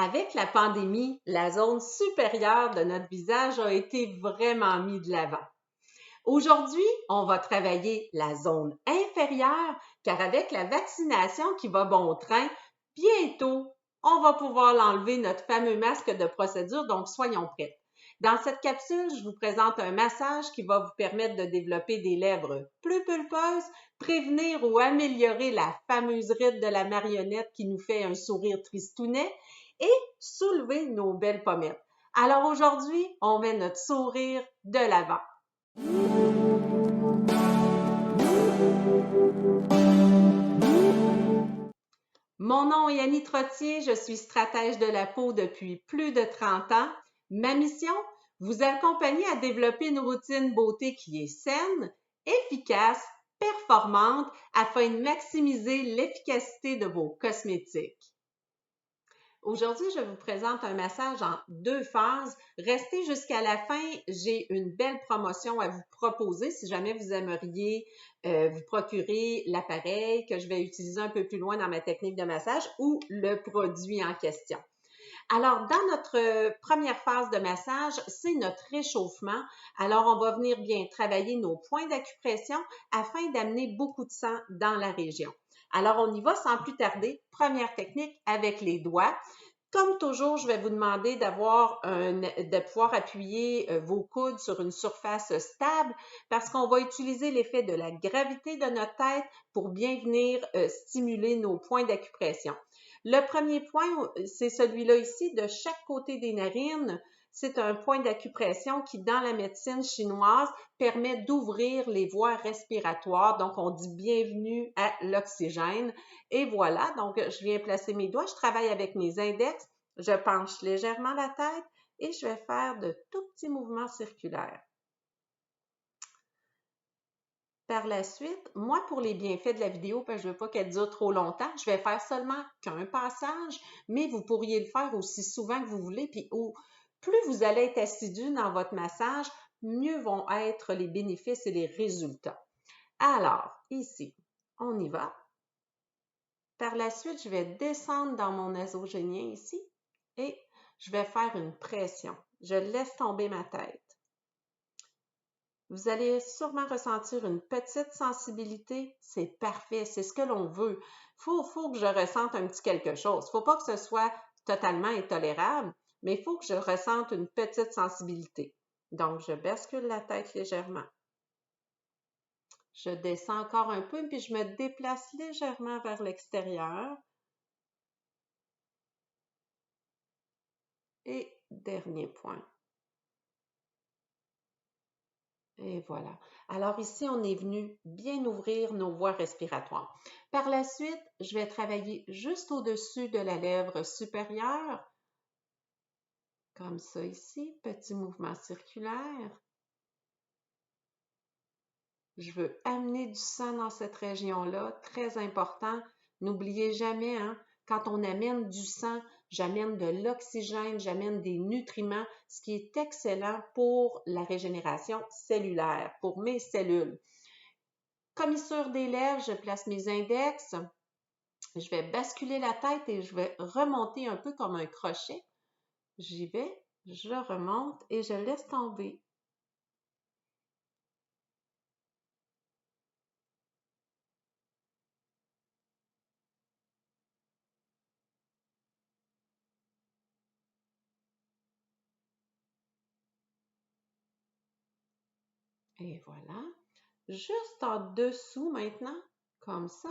Avec la pandémie, la zone supérieure de notre visage a été vraiment mise de l'avant. Aujourd'hui, on va travailler la zone inférieure car avec la vaccination qui va bon train, bientôt, on va pouvoir l'enlever notre fameux masque de procédure, donc soyons prêts. Dans cette capsule, je vous présente un massage qui va vous permettre de développer des lèvres plus pulpeuses, prévenir ou améliorer la fameuse ride de la marionnette qui nous fait un sourire tristounet et soulever nos belles pommettes. Alors aujourd'hui, on met notre sourire de l'avant. Mon nom est Annie Trottier, je suis stratège de la peau depuis plus de 30 ans. Ma mission, vous accompagner à développer une routine beauté qui est saine, efficace, performante afin de maximiser l'efficacité de vos cosmétiques. Aujourd'hui, je vous présente un massage en 2 phases. Restez jusqu'à la fin, j'ai une belle promotion à vous proposer si jamais vous aimeriez vous procurer l'appareil que je vais utiliser un peu plus loin dans ma technique de massage ou le produit en question. Alors, dans notre première phase de massage, c'est notre réchauffement. Alors, on va venir bien travailler nos points d'acupression afin d'amener beaucoup de sang dans la région. Alors, on y va sans plus tarder. Première technique avec les doigts. Comme toujours, je vais vous demander de pouvoir appuyer vos coudes sur une surface stable parce qu'on va utiliser l'effet de la gravité de notre tête pour bien venir stimuler nos points d'acupression. Le premier point, c'est celui-là ici, de chaque côté des narines. C'est un point d'acupression qui, dans la médecine chinoise, permet d'ouvrir les voies respiratoires. Donc, on dit bienvenue à l'oxygène. Et voilà, donc je viens placer mes doigts. Je travaille avec mes index. Je penche légèrement la tête et je vais faire de tout petits mouvements circulaires. Par la suite, moi, pour les bienfaits de la vidéo, parce que je ne veux pas qu'elle dure trop longtemps, je vais faire seulement qu'un passage, mais vous pourriez le faire aussi souvent que vous voulez. Puis plus vous allez être assidu dans votre massage, mieux vont être les bénéfices et les résultats. Alors, ici, on y va. Par la suite, je vais descendre dans mon nasogénien ici et je vais faire une pression. Je laisse tomber ma tête. Vous allez sûrement ressentir une petite sensibilité. C'est parfait, c'est ce que l'on veut. Faut que je ressente un petit quelque chose. Il ne faut pas que ce soit totalement intolérable, mais il faut que je ressente une petite sensibilité. Donc, je bascule la tête légèrement. Je descends encore un peu, puis je me déplace légèrement vers l'extérieur. Et dernier point. Et voilà. Alors ici, on est venu bien ouvrir nos voies respiratoires. Par la suite, je vais travailler juste au-dessus de la lèvre supérieure, comme ça ici, petit mouvement circulaire. Je veux amener du sang dans cette région-là, très important. N'oubliez jamais, hein, quand on amène du sang, j'amène de l'oxygène, j'amène des nutriments, ce qui est excellent pour la régénération cellulaire, pour mes cellules. Commissure des lèvres, je place mes index, je vais basculer la tête et je vais remonter un peu comme un crochet. J'y vais, je remonte et je laisse tomber. Et voilà. Juste en dessous maintenant, comme ça,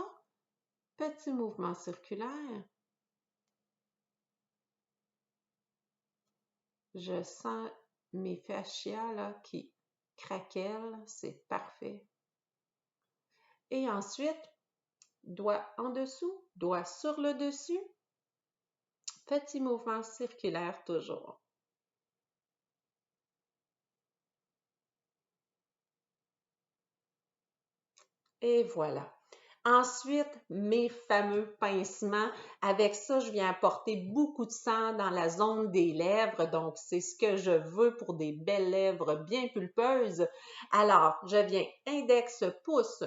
petit mouvement circulaire. Je sens mes fascias là, qui craquellent, c'est parfait. Et ensuite, doigt en dessous, doigt sur le dessus, petit mouvement circulaire toujours. Et voilà. Ensuite, mes fameux pincements. Avec ça, je viens apporter beaucoup de sang dans la zone des lèvres. Donc, c'est ce que je veux pour des belles lèvres bien pulpeuses. Alors, je viens index, pouce.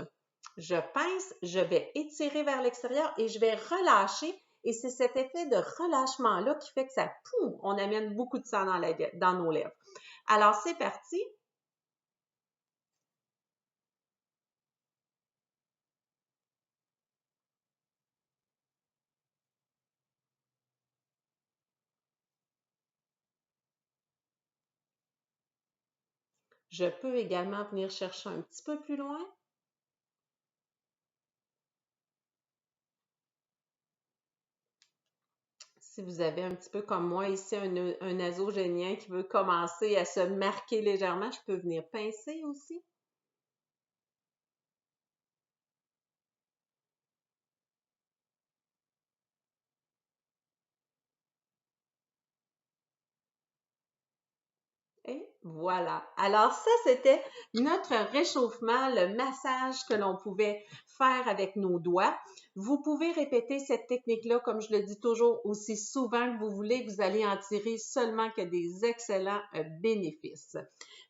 Je pince, je vais étirer vers l'extérieur et je vais relâcher Et c'est cet effet de relâchement-là qui fait que ça, poum, on amène beaucoup de sang dans nos lèvres. Alors, c'est parti. Je peux également venir chercher un petit peu plus loin. Si vous avez un petit peu comme moi ici un nasogénien qui veut commencer à se marquer légèrement, je peux venir pincer aussi. Et voilà. Alors ça, c'était notre réchauffement, le massage que l'on pouvait faire avec nos doigts. Vous pouvez répéter cette technique-là, comme je le dis toujours, aussi souvent que vous voulez. Vous allez en tirer seulement que des excellents bénéfices.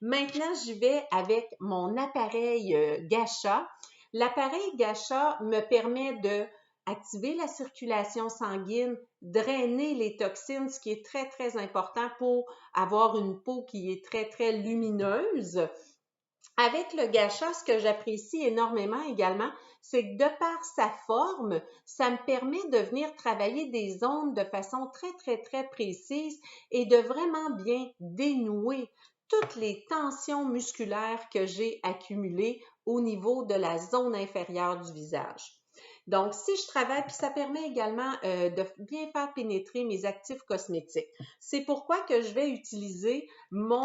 Maintenant, j'y vais avec mon appareil Gasha. L'appareil Gasha me permet de activer la circulation sanguine, drainer les toxines, ce qui est très, très important pour avoir une peau qui est très, très lumineuse. Avec le Gasha, ce que j'apprécie énormément également, c'est que de par sa forme, ça me permet de venir travailler des zones de façon très, très, très précise et de vraiment bien dénouer toutes les tensions musculaires que j'ai accumulées au niveau de la zone inférieure du visage. Donc, si je travaille, puis ça permet également de bien faire pénétrer mes actifs cosmétiques. C'est pourquoi que je vais utiliser mon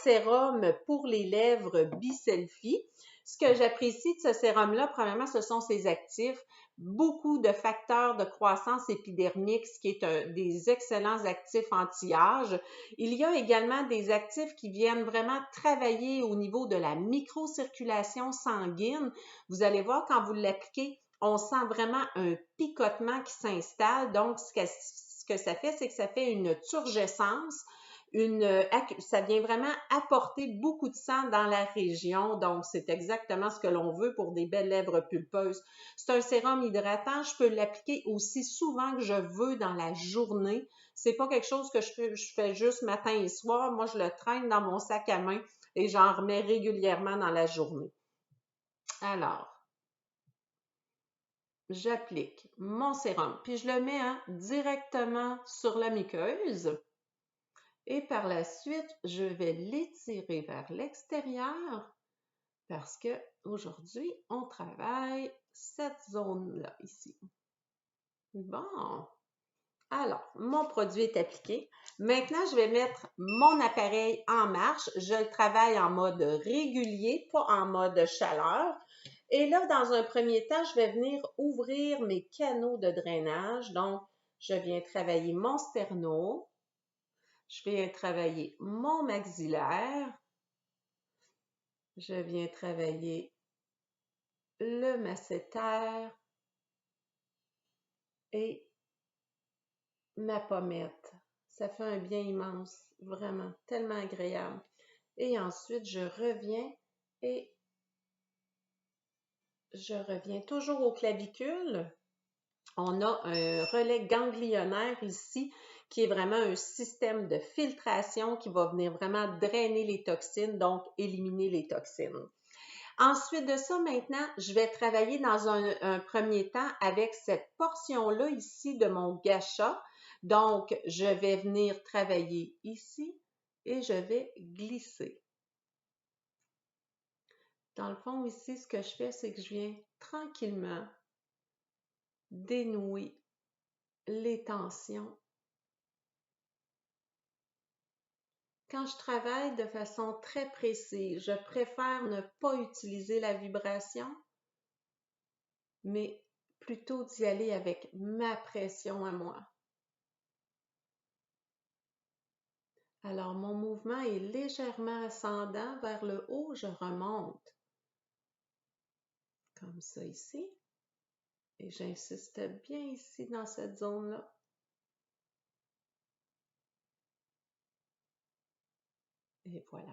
sérum pour les lèvres Biselfie. Ce que j'apprécie de ce sérum-là, premièrement, ce sont ses actifs, beaucoup de facteurs de croissance épidermique, ce qui est des excellents actifs anti-âge. Il y a également des actifs qui viennent vraiment travailler au niveau de la microcirculation sanguine. Vous allez voir quand vous l'appliquez, on sent vraiment un picotement qui s'installe. Donc, ce que ça fait, c'est que ça fait une turgescence. Ça vient vraiment apporter beaucoup de sang dans la région. Donc, c'est exactement ce que l'on veut pour des belles lèvres pulpeuses. C'est un sérum hydratant. Je peux l'appliquer aussi souvent que je veux dans la journée. C'est pas quelque chose que je fais juste matin et soir. Moi, je le traîne dans mon sac à main et j'en remets régulièrement dans la journée. Alors, j'applique mon sérum, puis je le mets directement sur la muqueuse. Et par la suite, je vais l'étirer vers l'extérieur parce que aujourd'hui, on travaille cette zone-là ici. Bon, alors, mon produit est appliqué. Maintenant, je vais mettre mon appareil en marche. Je le travaille en mode régulier, pas en mode chaleur. Et là, dans un premier temps, je vais venir ouvrir mes canaux de drainage. Donc, je viens travailler mon sterno. Je viens travailler mon maxillaire. Je viens travailler le masséter et ma pommette. Ça fait un bien immense, vraiment, tellement agréable. Et ensuite, je reviens toujours au clavicule. On a un relais ganglionnaire ici qui est vraiment un système de filtration qui va venir vraiment drainer les toxines, donc éliminer les toxines. Ensuite de ça, maintenant, je vais travailler dans un premier temps avec cette portion-là ici de mon Gasha. Donc, je vais venir travailler ici et je vais glisser. Dans le fond, ici, ce que je fais, c'est que je viens tranquillement dénouer les tensions. Quand je travaille de façon très précise, je préfère ne pas utiliser la vibration, mais plutôt d'y aller avec ma pression à moi. Alors, mon mouvement est légèrement ascendant vers le haut, je remonte. Comme ça ici. Et j'insiste bien ici dans cette zone-là. Et voilà.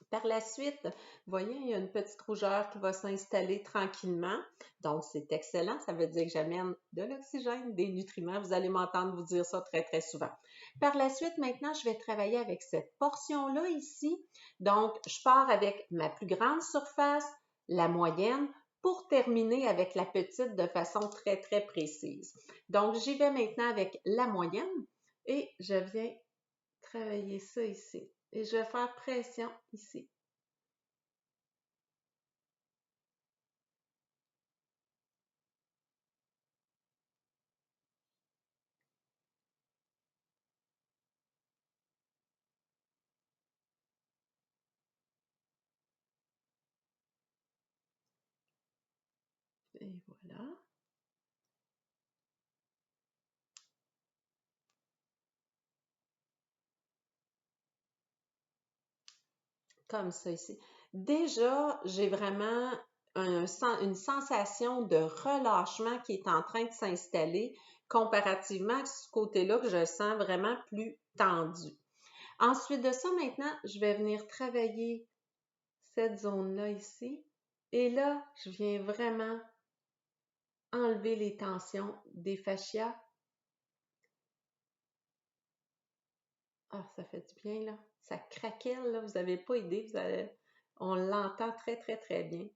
Par la suite, vous voyez, il y a une petite rougeur qui va s'installer tranquillement. Donc, c'est excellent. Ça veut dire que j'amène de l'oxygène, des nutriments. Vous allez m'entendre vous dire ça très, très souvent. Par la suite, maintenant, je vais travailler avec cette portion-là ici. Donc, je pars avec ma plus grande surface, la moyenne, pour terminer avec la petite de façon très, très précise. Donc, j'y vais maintenant avec la moyenne et je viens travailler ça ici. Et je vais faire pression ici. Et voilà. Comme ça ici. Déjà, j'ai vraiment une sensation de relâchement qui est en train de s'installer comparativement à ce côté-là que je sens vraiment plus tendu. Ensuite de ça, maintenant, je vais venir travailler cette zone-là ici. Et là, je viens vraiment enlever les tensions des fascias. Ah, ça fait du bien, là. Ça craquelle, là. Vous n'avez pas idée. On l'entend très, très, très bien.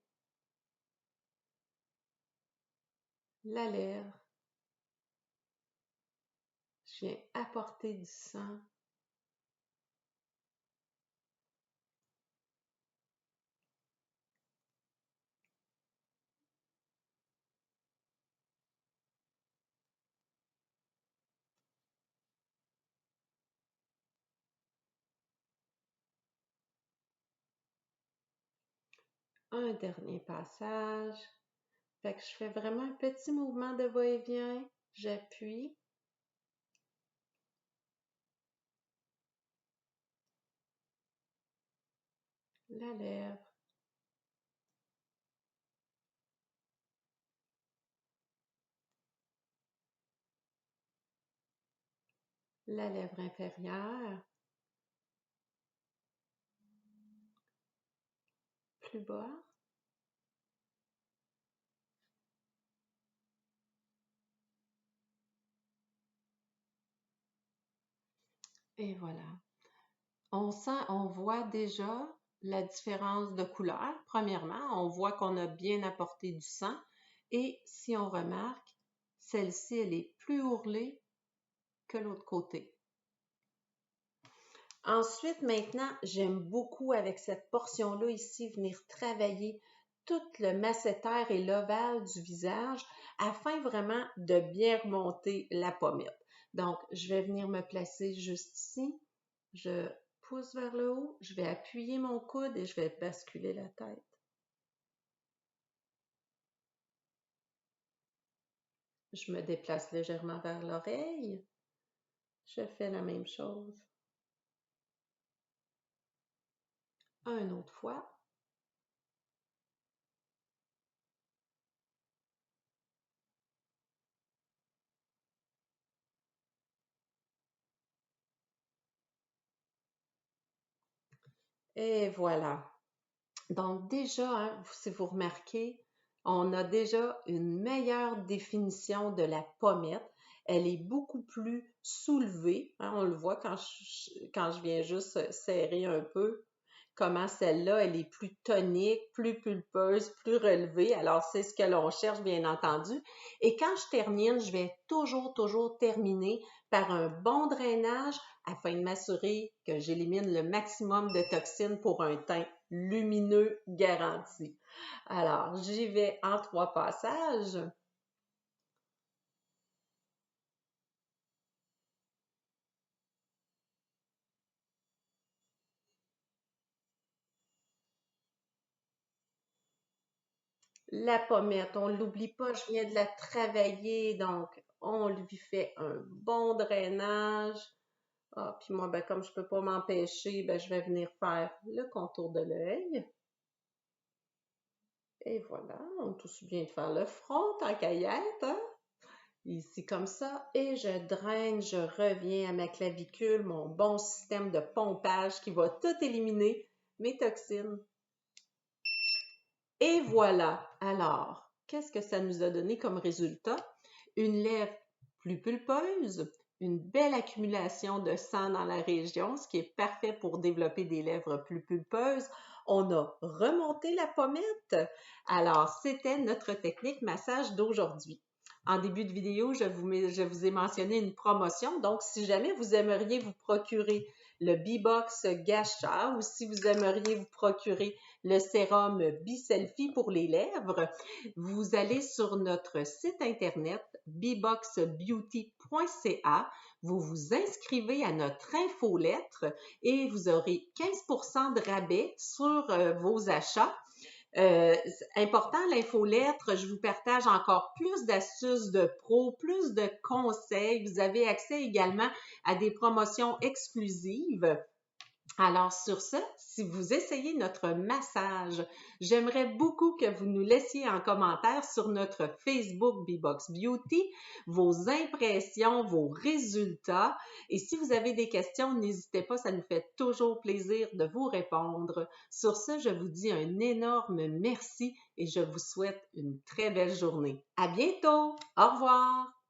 La lèvre. Je viens apporter du sang. Un dernier passage. Fait que je fais vraiment un petit mouvement de va-et-vient. J'appuie. La lèvre. La lèvre inférieure. Plus bas. Et voilà. On sent, on voit déjà la différence de couleur. Premièrement, on voit qu'on a bien apporté du sang. Et si on remarque, celle-ci, elle est plus ourlée que l'autre côté. Ensuite, maintenant, j'aime beaucoup avec cette portion-là ici venir travailler tout le masséter et l'ovale du visage afin vraiment de bien remonter la pommette. Donc, je vais venir me placer juste ici. Je pousse vers le haut, je vais appuyer mon coude et je vais basculer la tête. Je me déplace légèrement vers l'oreille. Je fais la même chose. Une autre fois. Et voilà. Donc déjà, hein, si vous remarquez, on a déjà une meilleure définition de la pommette. Elle est beaucoup plus soulevée, hein, on le voit quand je viens juste serrer un peu, comment celle-là, elle est plus tonique, plus pulpeuse, plus relevée. Alors, c'est ce que l'on cherche, bien entendu. Et quand je termine, je vais toujours terminer par un bon drainage afin de m'assurer que j'élimine le maximum de toxines pour un teint lumineux garanti. Alors, j'y vais en 3 passages. La pommette, on ne l'oublie pas, je viens de la travailler, donc on lui fait un bon drainage. Ah, puis moi, ben, comme je peux pas m'empêcher, ben, je vais venir faire le contour de l'œil. Et voilà, on est aussi bien de faire le front en caillette, hein? Ici comme ça, et je draine, je reviens à ma clavicule, mon bon système de pompage qui va tout éliminer mes toxines. Et voilà. Alors, qu'est-ce que ça nous a donné comme résultat? Une lèvre plus pulpeuse, une belle accumulation de sang dans la région, ce qui est parfait pour développer des lèvres plus pulpeuses. On a remonté la pommette. Alors, c'était notre technique massage d'aujourd'hui. En début de vidéo, je vous ai mentionné une promotion. Donc, si jamais vous aimeriez vous procurer le B-Box Gacha ou si vous aimeriez vous procurer le sérum B-Selfie pour les lèvres, vous allez sur notre site internet bboxbeauty.ca, vous vous inscrivez à notre infolettre et vous aurez 15% de rabais sur vos achats. Important, l'infolettre, je vous partage encore plus d'astuces de pro, plus de conseils. Vous avez accès également à des promotions exclusives. Alors sur ce, si vous essayez notre massage, j'aimerais beaucoup que vous nous laissiez en commentaire sur notre Facebook B-Box Beauty vos impressions, vos résultats. Et si vous avez des questions, n'hésitez pas, ça nous fait toujours plaisir de vous répondre. Sur ce, je vous dis un énorme merci et je vous souhaite une très belle journée. À bientôt! Au revoir!